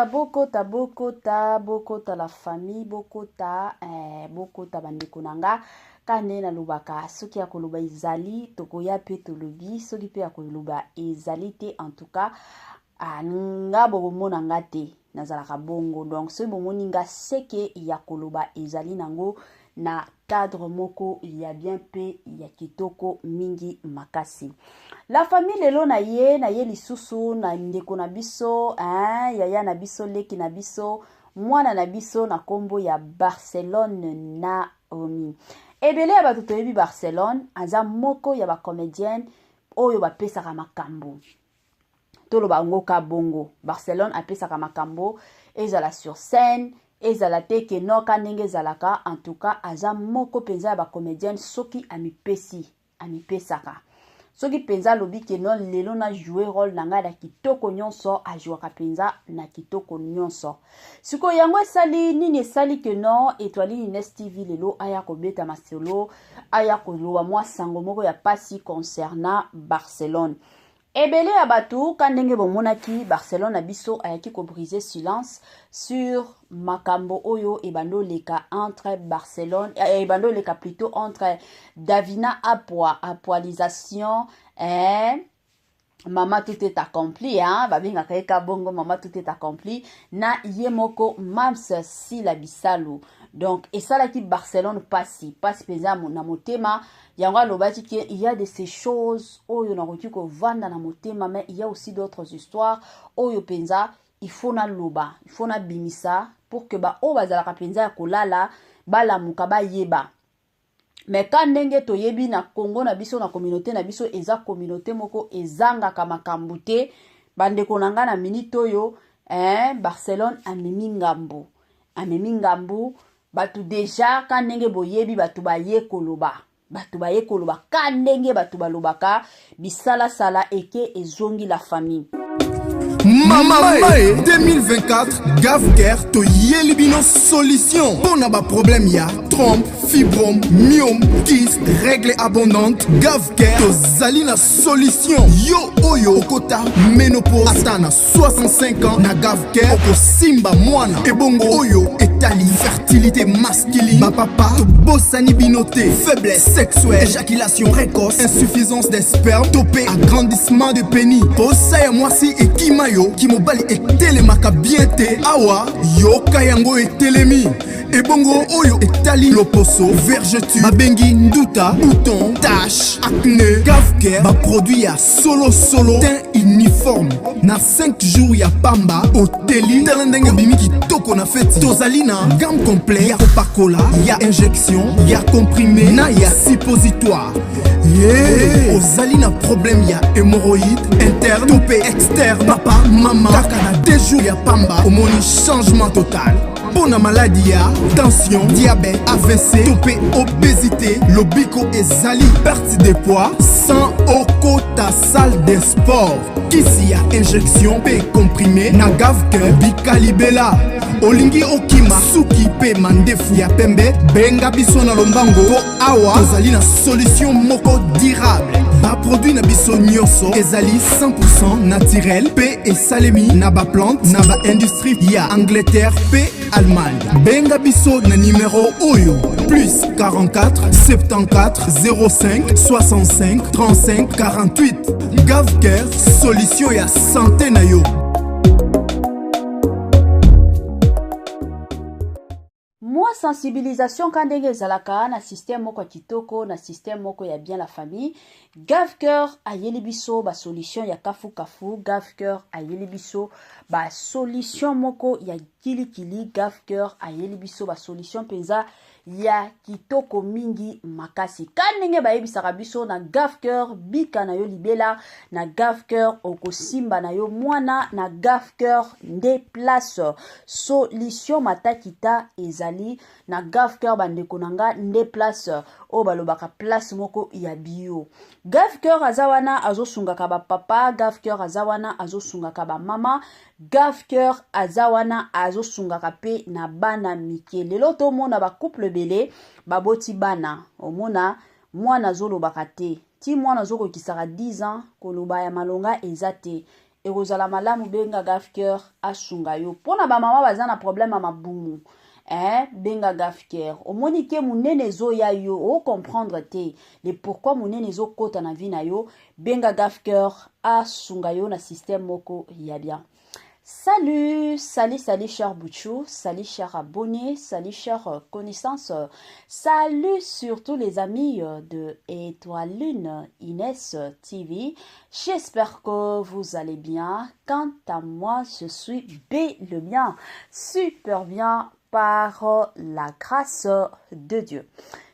bokota la famille, bokota bandeko nanga kane na lubaka soki ya koloba ezali tokoya pe tolobi soki pe ya koloba ezali te en tout cas nga bomona nga te nazalaka bongo donc soki bomoni nga seke ya koloba ezali nango na cadre moko ya bien pe ya kitoko mingi makasi. La famille lelo na ye lisusu na ndeko na biso yaya na biso leki na biso mwana na biso na kombo ya Barcelone na Omi. Ebele ya bato toyebi Barcelone aza moko ya ba comédienne oyo bapesaka makambo. Toloba ngoka bongo. Barcelone apesaka makambo ezala sur scène ezala te ke noka ndenge ezalaka en tout cas aza moko penza ya ba comédienne soki amipesaka. Soki penza lobi ke non lelo na jouer rôle nanga na kitoko nyonso ajuaka penza na kitoko nyonso. Siko yango esali nini esali ke non Étoile Ines TV lelo aya kobeta masolo aya koloba mwa sango moko ya pasi concernant Barcelone. Ebele ya batu kandenge bomonaki Barcelone na biso ayaki ko briser silence sur makambo oyo ebando leka entre Barcelone ebando leka plutôt entre Davina Apoalisation Maman tout est accompli babinga kaeka bongo Maman tout est accompli na yemoko Mams Sila Bisalu. Donc et ça là qui Barcelone passe penza na motema yango alobaki que il y a de ces choses oyo na roki ko vanda na motema mais il y a aussi d'autres histoires oyo penza il faut na loba il faut na bimisa pour que ba o bazala ka penza ya kolala bala mukaba yeba. Mais quand ndenge to yebi na Congo na biso na communauté na biso eza communauté moko ezanga kama kambute bande konanga na minute oyo Barcelone amemi ngambu batu deja quand ndenge boyebi batu baye koloba quand ndenge batu balobaka bisala sala eke ezongi la famille. Mama 2024 Gavker to yelibino solution pour naba problème ya trompe, fibrome, myome, kyste, règle abondante. Gavker to zalina solution yo oyo okota ménopause atana 65 ans na Gavker oko simba mwana ebongo oyo etali fertilité masculine ba papa to bosani binoté faiblesse sexuelle éjaculation précoce insuffisance des spermes topé agrandissement de pénis posa ya mwasi ekimayo kimobali etelemaka bien te awa yoka yango etelemi ebongo oyo etali loposo vergeture babengi nduta bouton tache acné Gavker ba produit ya solo teint uniforme na 5 jours ya pamba oteli telendenge bimi kitoko na feti tozali na gamme complet ya kopakola ya injection ya comprimé na ya suppositoire ozali na problème ya hémorroïde interne topé externe papa mama kaka na 2 jours ya pamba omoni changement total. Pour la maladie ya tension, diabète, AVC, topé, obésité, lobiko et zali, perte de poids, sans okota salle de sport. Kisi ya injection pe comprimé, na Gavker bikalibela. Olingi okima suki pe mandefu ya pembe, benga biso na lombango po awa tozali na solution moko durable. Ba produit na biso nyonso ezali 100% naturel pe esalemi na ba plante na ba industrie ya Angleterre pe Allemagne. Benga biso na numéro oyo plus 44 74 05 65 35 48. Gavker solution ya santé na yo. Moi sensibilisation quand ndenge zalaka na système moko kitoko na système moko ya bien la famille. Gavker ayeli biso ba solution ya kafu Gavker ayeli biso ba solution moko ya kili Gavker ayeli biso ba solution penza ya kitoko mingi makasi. Kanenge bayebisaka biso na Gavker bika na yo libela na Gavker okosimba na yo mwana na Gavker nde place solution matakita ezali na Gavker bandeko nanga nde place o balobaka place moko ya bio. Gavker azawana azosungaka ba papa, Gavker azawana azosungaka ba mama, Gavker azawana azosungaka pe na bana mike. Lelo to mona ba couple bele baboti bana omona mwana zolobaka te ti mwana zoko kisaka 10 ans koloba ya malonga ezate ekozala malamu benga gafker asunga yo pona ba mama baza na problème ma bumu benga gafker omoni ke munene zo ya yo o comprendre te le pourquoi munene zo kota na vie na yo benga gafker asunga yo na système moko ya bien. Salut, salut, salut chers Bouchou, salut chers abonnés, salut chers connaissances, salut surtout les amis de Étoile Lune Inès TV. J'espère que vous allez bien. Quant à moi, je suis bel bien, super bien par la grâce de Dieu.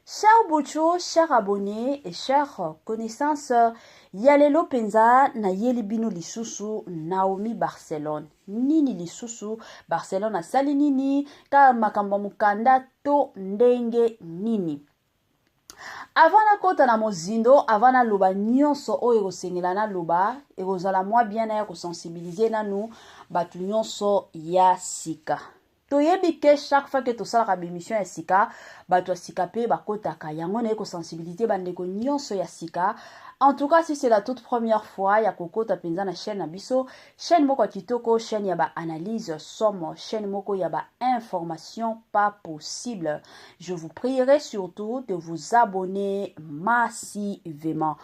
Chers Bouchou, chers abonnés et chers connaissances, Yalelo penza na yeli bino lisusu Naomi Barcelone. Nini lisusu Barcelone asali nini ka makambo mukanda to ndenge nini. Avant na kota na mozindo, avant na loba nyonso oyo kosengela na loba, ekozala mwa bien na ya kosensibiliser nanu batu nyonso ya sika. Toyebi ke chaque fois que tosalaka bémission ya sika, batu ya sika pe bakotaka yango na kosensibiliser bandeko nyonso ya sika. En tout cas, si c'est la toute première fois, ya kokota penza na chaîne Abisso, chaîne moko kitoko, chaîne yaba analyse somme, chaîne moko yaba information pas possible. Je vous prierai surtout de vous abonner massivement.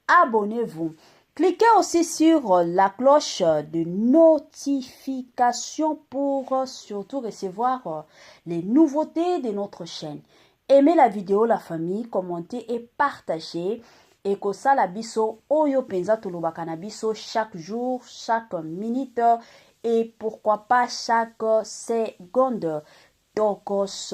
Abonnez-vous. Cliquez aussi sur la cloche de notification pour surtout recevoir les nouveautés de notre chaîne. Aimez la vidéo, la famille, commentez et partagez. Et que ça la biso oyo penza tolobaka na biso chaque jour, chaque minute et pourquoi pas chaque seconde. Tokos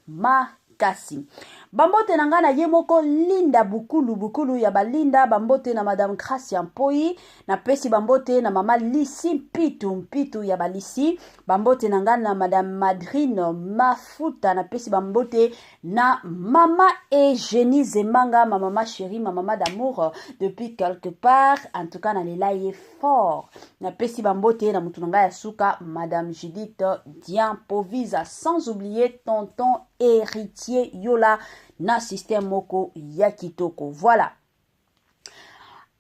makasi. Bambote na nga na ye moko Linda Bukulu ya balinda bambote na madame Gracia Mpoi na pesi bambote na mama Lisi Mpitu ya balisi bambote na nga na madame Madrine Mafuta na pesi bambote na mama Eugénie Zemanga ma maman chérie ma maman d'amour depuis quelque part en tout cas na lela ye fort na pesi bambote na mutu na nga ya suka madame Judith Diampovisa sans oublier tonton héritier Yola na système moko ya kitoko. Voilà.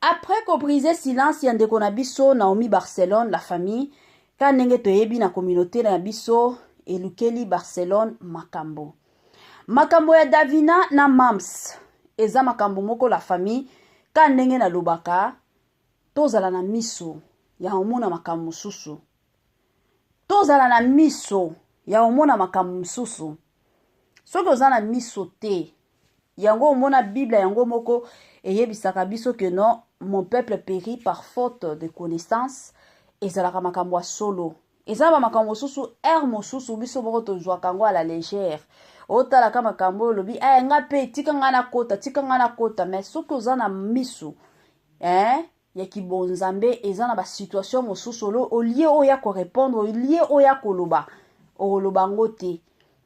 Après qu'on brise silence yandeko na biso Naomi Barcelone la famille ka ndenge toyebi na communauté na biso elukeli Barcelone makambo. Makambo ya Davina na Mams eza makambo moko la famille ka ndenge na lobaka tozala na miso ya omona makambo susu. Tozala na miso ya omona makambo susu. Soki ozana miso te, yango omona Bible yango moko eyebisaka biso que non, mon peuple périt par faute de connaissance, ezalaka makambo solo. Ezala makambo susu mosusu biso boko tozwaka yango à la légère. Otalaka makambo lobi, nga pe tika nga na kota, mais soki ozana miso, ya kibonzambe ezana ba situation mosusu lo olie oya ko répondre, olie oya koloba, oloba ngote.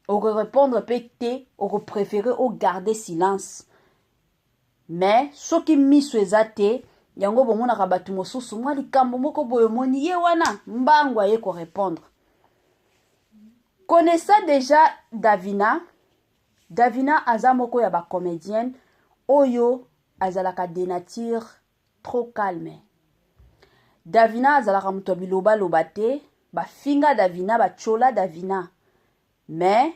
On peut répondre pété, on préférer au garder silence. Mais ce qui miso ezate, yango bomona kabatu mosusu mwa likambo moko boyo moni ye wana mbangwa ye ko répondre. Connaissant déjà Davina azamoko ya ba comédienne oyo azalaka de nature trop calme. Davina azalaka muto biloba lobate, ba finga Davina ba chola Davina. Mais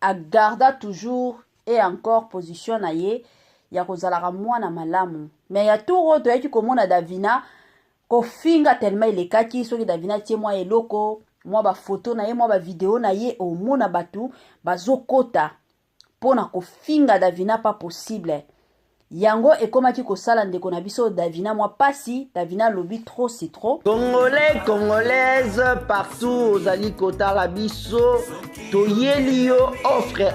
a garda toujours et encore position na ye ya kozalaka mwana malamu. Mais ya tout roto yaki komona Davina ko finga tellement elekaki soki Davina tie mwa eloko mwa ba photo na ye mwa ba video na ye omona batu bazokota pona ko finga Davina pas possible. Yango ekomaki kosala ndeko na biso Davina mwa pasi Davina lobi trop c'est trop. Congolais, congolaises partout ozali kotala biso toyeli yo offre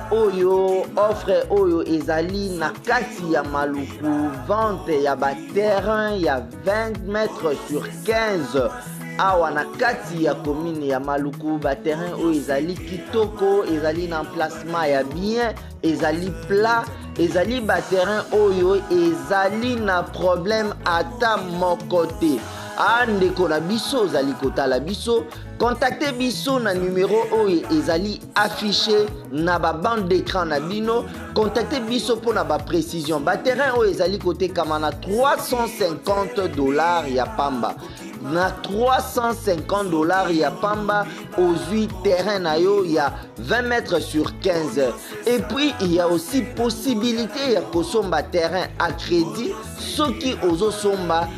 oyo ezali na kati ya maluku vente ya ba terrain ya 20 mètres sur 15 awa na kati ya commune ya maluku ba terrain oyo ezali kitoko ezali na emplacement ya bien ezali plat ezali ba terrain oyo ezali na problème ata moko te. Andeko na biso ozali kotala biso contactez biso na numéro oyo ezali affiché na ba bande d'écran na bino. Contactez biso pour na ba précision. Ba terrain oyo ezali kotekama na $350 ya pamba. na 350 dollars ya pamba ozwi terrain na yo ya 20 mètres sur 15. Et puis il y a aussi possibilité ya kosomba terrain à crédit soki ozosomba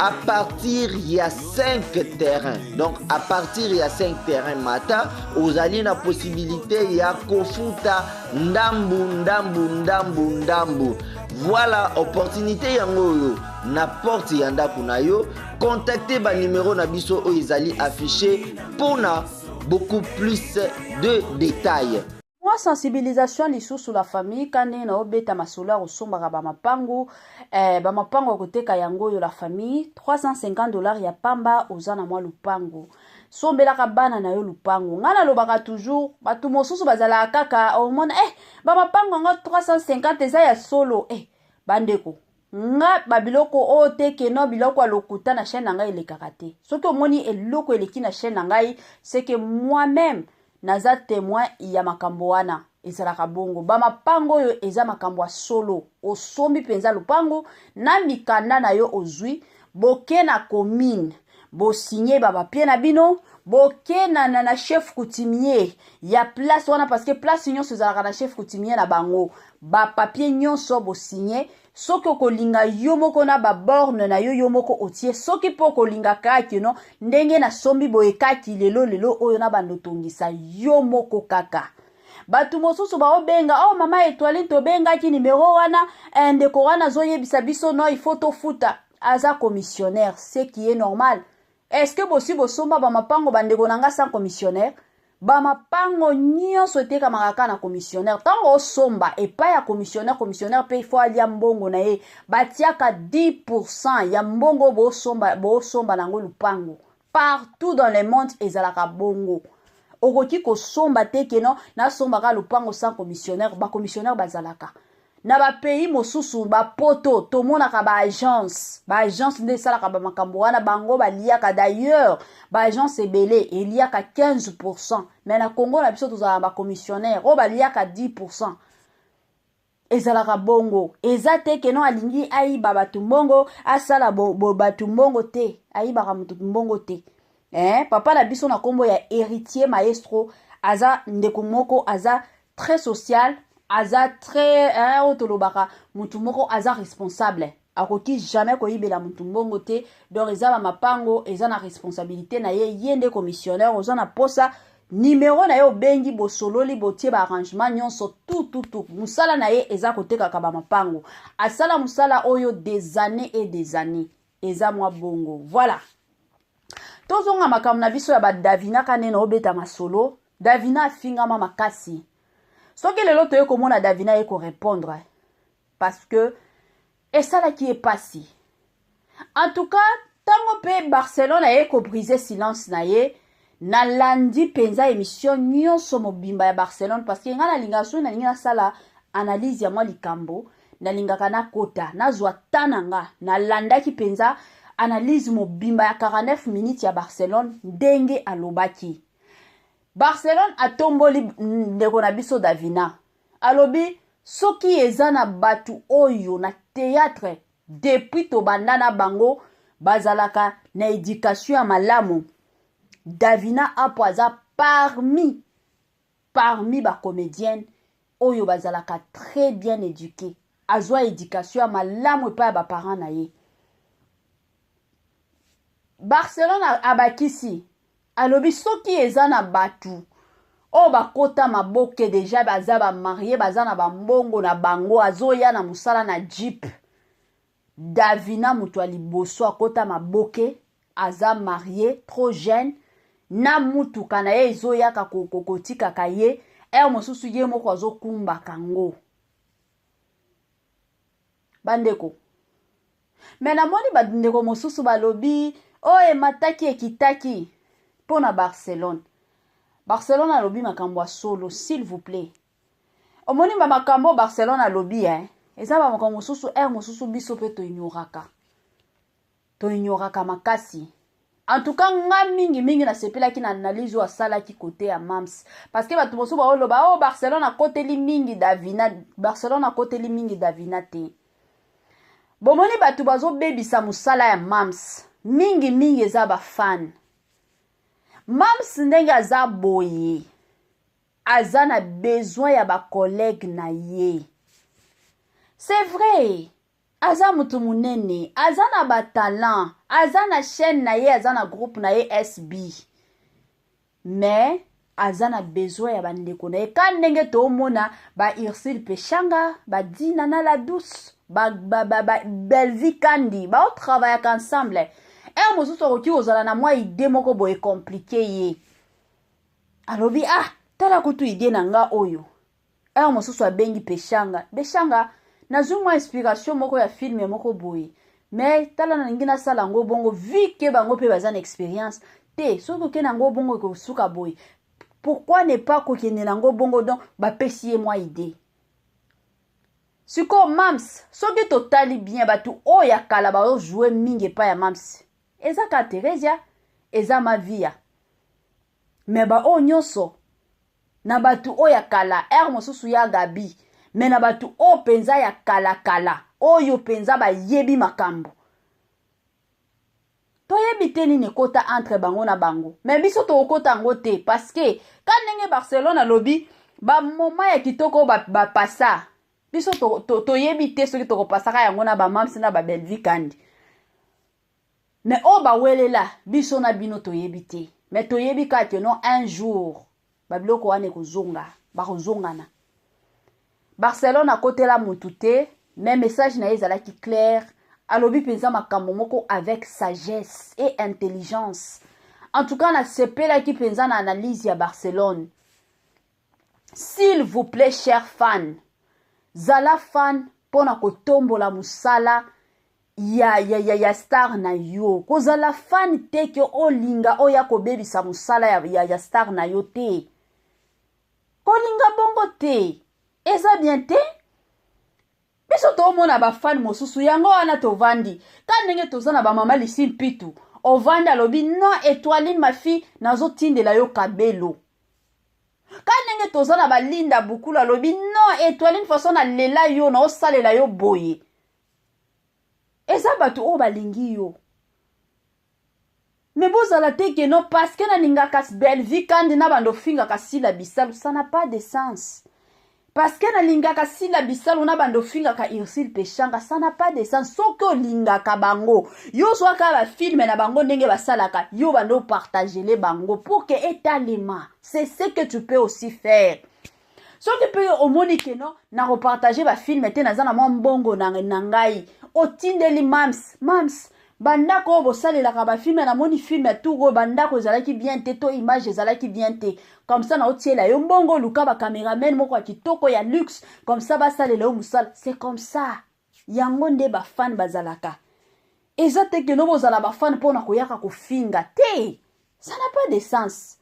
à partir il y a 5 terrains. Donc à partir il y a 5 terrains mata ozali na possibilité ya kofuta ndambu. Voilà opportunité yango na porte ya ndako na yo. Contactez ba numéro na biso o ezali affiché pour na beaucoup plus de détails. Moi sensibilisation lisusu la famille kane na obeta masolo osombaka bamapango bamapango koteka yango yo la famille 350 dollars ya pamba ozana mwa lupango sombelaka bana na yo lupango ngana lobaka toujours batu mosusu bazala kaka omona bamapango ngo 350 eza ya solo bandeko nga babiloko o teke no biloko alokuta na chaîne ngai elekaka te soki omoni eloko eleki na chaîne ngai c'est que moi-même naza témoin ya makambo wana ezalaka bongo bamapango oyo eza makambo ya solo osombi penza lupango na mikanda na yo ozwi boke na commune bosigné bapapie na bino boke na chef coutumier ya place wana parce que place nyonso ezalaka na chef coutumier na bango bapapie nyonso bosigné soki okolinga yo moko na baborne na yo moko otie soki po kolinga kaki no ndenge na sombi boye kaki lelo oyo na bandotongisa yo moko kaka batu mosusu baobenga mama Étoile tobengaki numéro wana ndeko wana zoyebisa biso no il faut tofuta aza commissionnaire ce qui est normal. Est-ce que bosi bosomba bamapango bandeko nanga sans commissionnaire bamapango nyonso eteka makaka na commissionnaire tango osomba epa ya commissionnaire pe il faut alia mbongo na ye batiaka 10% ya mbongo bosomba nango lupango partout dans le monde ezalaka bongo okoki kosomba teke no na sombaka lupango sans commissionnaire commissionnaire bazalaka na ba pays mosusu ba poto tomonaka ba agence nde salaka ba makambo wana bango baliaka d'ailleurs ba agence ebele eliaka 15% mais na Congo na biso tozala ba commissionnaire o baliaka 10%. Ezalaka bongo eza teke no alingi ayiba batu mbongo asala batu mbongo te ayibaka mutu mbongo te papa na biso na kombo ya héritier maestro aza ndeko moko aza très social aza très otolobaka mutu moko aza responsable akoki jamais koyibela mutu mbongo te donc eza ba mapango eza na responsabilité na ye yende commissionnaire oza na posa numéro na ye obengi bosololi botie ba arrangement nyonso tout musala na ye eza kotekaka ba mapango asala musala oyo des années et des années eza mwa bongo. Voilà tozonga makambo na biso ya ba Davina kanena obeta masolo Davina afingama makasi soki lelo toye komona Davina ye ko répondre parce que esala qui est passé en tout cas tango pe Barcelone ye ko briser silence na ye na landi penza émission nyonso mobimba ya Barcelone parce que nga na linga so na linga sala analyse ya mwa likambo na linga kana kota na zwa tananga na landaki penza analyse mobimba ya 49 minutes ya Barcelone ndenge alobaki Barcelone atomboli ndeko na biso Davina alobi soki eza na batu oyo na théâtre depuis to bandana bango bazalaka na éducation ya malamu Davina apo aza parmi ba comédienne oyo bazalaka très bien éduquée azwa éducation ya malamu epa ya ba parents na ye. Barcelone abakisi alobi soki eza na batu o bakota maboke deja baza ba marié baza na bambongo na bango azoya na musala na jeep Davina mutu aliboso akota maboke aza marié trop jeune na mutu kana ye ezoyaka kokotika kaye mosusu ye moko azokumba kango bandeko mena moni bandeko mosusu balobi mataki ekitaki pona Barcelone alobi makambo ya solo s'il vous plaît omoni ba makambo Barcelone alobi eza ba makambo mosusu mosusu biso pe to ignoraka makasi. En tout cas nga mingi na sepelaki na analyse wa sala ki côté ya Mams parce que batu mosusu baoloba Barcelone akoteli mingi Davina te bomoni batu bazo bebisa musala ya Mams mingi eza bafan. Mams ndenge aza boye aza na besoin ya bacollègue na ye. C'est vrai, aza mutu munene, aza na batalent, aza na chaîne na ye, aza na groupe na ye SB. Mais aza na besoin ya bandeko na ye. Kan ndenge toomona ba Irsil Peshanga, ba Dina na la douce, ba Belvi Kandi, ba o travailler ensemble. Et mosusu okoki ozala na mwa ide moko boye compliqué ye. Alobi tala kutu ide na nga oyo. Et mosusu abengi Peshanga. Peshanga nazwi mwa inspiration moko ya film moko boye. Mais tala na ngina sala ngo bongo vi ke bango pe baza na expérience. Te soko ke na ngo bongo ko suka boye. Pourquoi ne pas kokene na ngo bongo donc ba pesi mwa ide. Siko Mams, soki totali bien batu oya kala ba o jouer mingi pa ya Mams. Eza ka Teresia, eza Mavia. Mais ba o nyonso na batu oya kala mosusu ya Gabi. Mais na batu o penza ya kala oyo penza ba yebi makambo. Toyebi te nini kota entre bango na bango. Mais biso to kota ngo te parce que quand ndenge Barcelone lobi ba moment ya kitoko ba passa. Biso toyebi te soki to pasaka yango na ba Mams na ba Belvi Kandi. Mais ba welela biso na bino toyebi te. Mais toyebi ka que non un jour ba biloko wane kozonga, ba kozongana. Barcelone a côté la mutute, mais message na ezalaki clair. Alobi penza makambo moko avec sagesse et intelligence. En tout cas, na sepela ki penza na analyse ya Barcelone. S'il vous plaît, chers fans, zala fan pona kotombola musala ya star na yo. Kozala fan te ke olinga oya kobebisa musala ya star na yo te. Kolinga bongo te. Eza bien te? Biso toomona ba fan mosusu yango wana tovandi. Ka ndenge tozana ba mama lisi mpitu. Ovanda alobi non étoile ma fille nazo tindela yo kabelo. Ka ndenge tozana ba Linda Bukula alobi non étoile une façon na lela yo na osalela yo boye. Eza batu o balingi yo. Mais bozala te que non parce que na ninga kas Belvi Kandi na bando finga kasila bisalu, ça n'a pas de sens. Parce que na lingaka sila bisalu na bando finga ka Irsil Peshanga, ça n'a pas de sens. Soko lingaka bango yo swaka ba film na bango ndenge basalaka yo bando partager les bango pour que étalement c'est ce que tu peux aussi faire. Soki pe omoni ke non na repartager ba film te na zana mwa mbongo na ngai otindeli Mams bandako bosalelaka ba film na moni film tout bandako ezalaki bien te to image ezalaki bien te comme ça na otiela yo mbongo luka ba cameraman moko kitoko ya luxe comme ça basalela yo musala, c'est comme ça yango nde ba fan bazalaka. Eza te ke no bozala ba fan pona koyaka kofinga te, ça n'a pas de sens.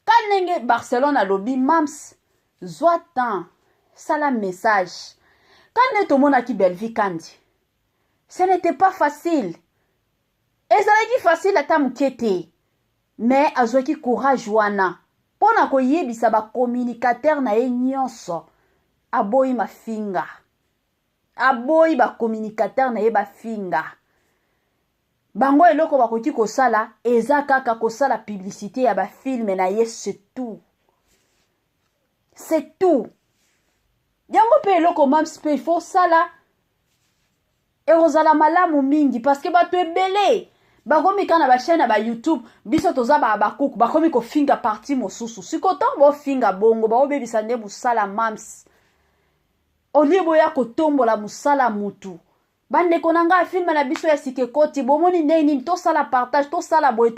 Kanenge Barcelone a lobby Mams zoatan sala message quand ne tomona ki Belvi Kandi. Ce n'était pas facile. Ezalaki facile ata mukete. Mais azwaki courage wana. Pona koyebisa ba communicateur na ye nyonso. Aboyi mafinga. Aboyi ba communicateur na ye ba finga. Bango eloko bakoki kosala eza kaka kosala publicité ya ba film na ye, c'est tout. C'est tout. Yango pe eloko Mams pe faut sala. Et ozala malamu mingi parce que bato ebele bakomi kana ba chaîne ba YouTube biso toza ba bakuku bakomi ko finga parti mosusu sikoto bo finga bongo ba obebisa nde musala Mams olibo ya kotombola musala mutu bande konanga film na biso ya sikekoti bomoni neni to sala partage to sala boy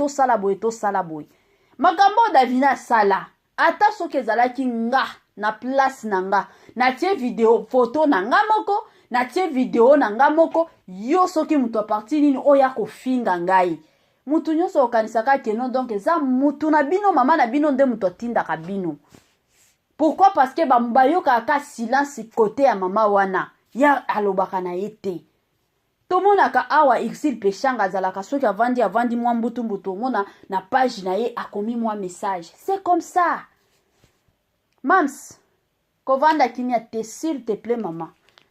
makambo Davina sala ata soki ezalaki nga na place nanga na tie video photo nanga moko na tie video na nga moko yo soki mutu aparti nini oya kofinga ngai mutu nyonso okanisaka keno donc eza mutu na bino mama na bino nde mutu atindaka bino. Pourquoi? Parce que bayoka ka silence côté ya mama wana ya alobaka na ete tomonaka awa Irsil Peshanga azalaka soki avandi mwa mbutu omona na page na ye akomi mwa message. C'est comme ça. Mams kovanda kinia te s'il te plaît maman.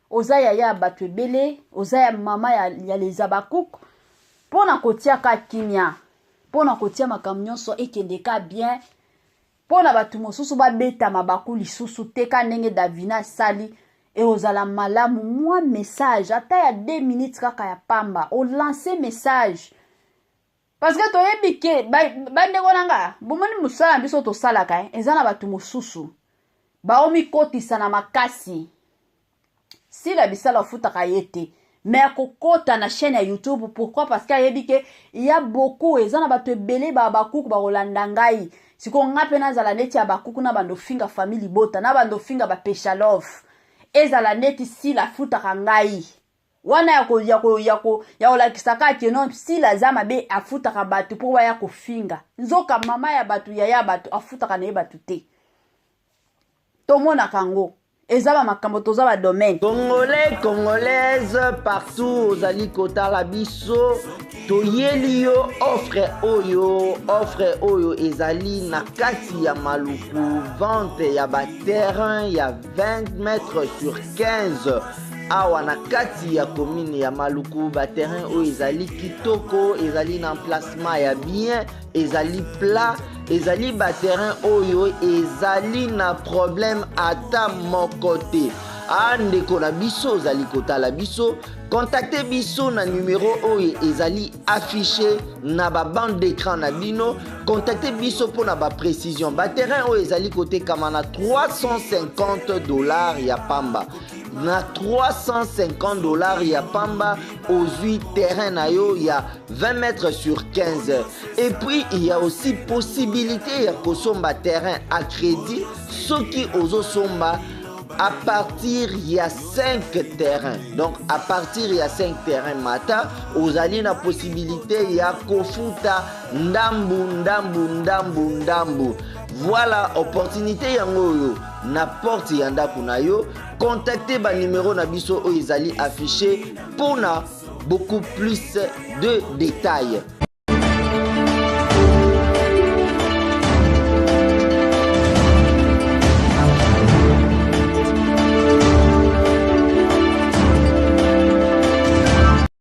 Ozaya ya batu ebele, ozaya mama ya les abakouk. pona kotia ka kimia pona kotia makambo nyonso ekendeka bien pona batu mosusu babeta mabaku lisusu te ka ndenge Davina sali et ozala malamu moi message ata ya 2 minutes kaka ya pamba o lancer message parce que toyebi ke bandeko nanga bomoni musala biso tosalaka eza na batu mosusu baomikotisa na makasi si la bisala ofutaka yete mais kokota na chaîne ya YouTube pourquoi parce qu'il y a beaucoup eza na bato ebele bakuku bakolanda ngai siko ngape na zala neti ya bakuku na bando finga family bota na bando finga ba pesha love ezala neti si la futaka ngai wana ya olakisaka ke non si la zama be afutaka bato po ya kofinga nzoka mama ya bato ya bato afutaka na bato te tomona kango ezaba makambo toza ba domaine Congolais, Congolaises, partout ozali kotala biso toyeli yo offre oyo ezali na kati ya maluku vente ya ba terrain ya 20 mètres sur 15 awa na kati ya commune ya maluku ba terrain oyo ezali kitoko ezali na emplacement ya bien ezali plat ezali ba terrain oyo ezali na problème ata moko te andeko na biso ozali kotala biso contactez biso na numéro oyo ezali affiché na ba bande d'écran na bino contactez biso pour na ba précision ba terrain oyo ezali kotekama na $350 ya pamba na $350 ya pamba aux 8 terrains na yo ya 20 mètres sur 15 et puis il y a aussi possibilité ya kosomba terrain à crédit soki ozo somba à partir il y a 5 terrains donc à partir il y a 5 terrains mata ozali na possibilité ya kofuta ndambu voilà opportunité yango yo na porte ya ndako na yo contactez ba numéro na biso oyo ezali affiché pour na beaucoup plus de détails.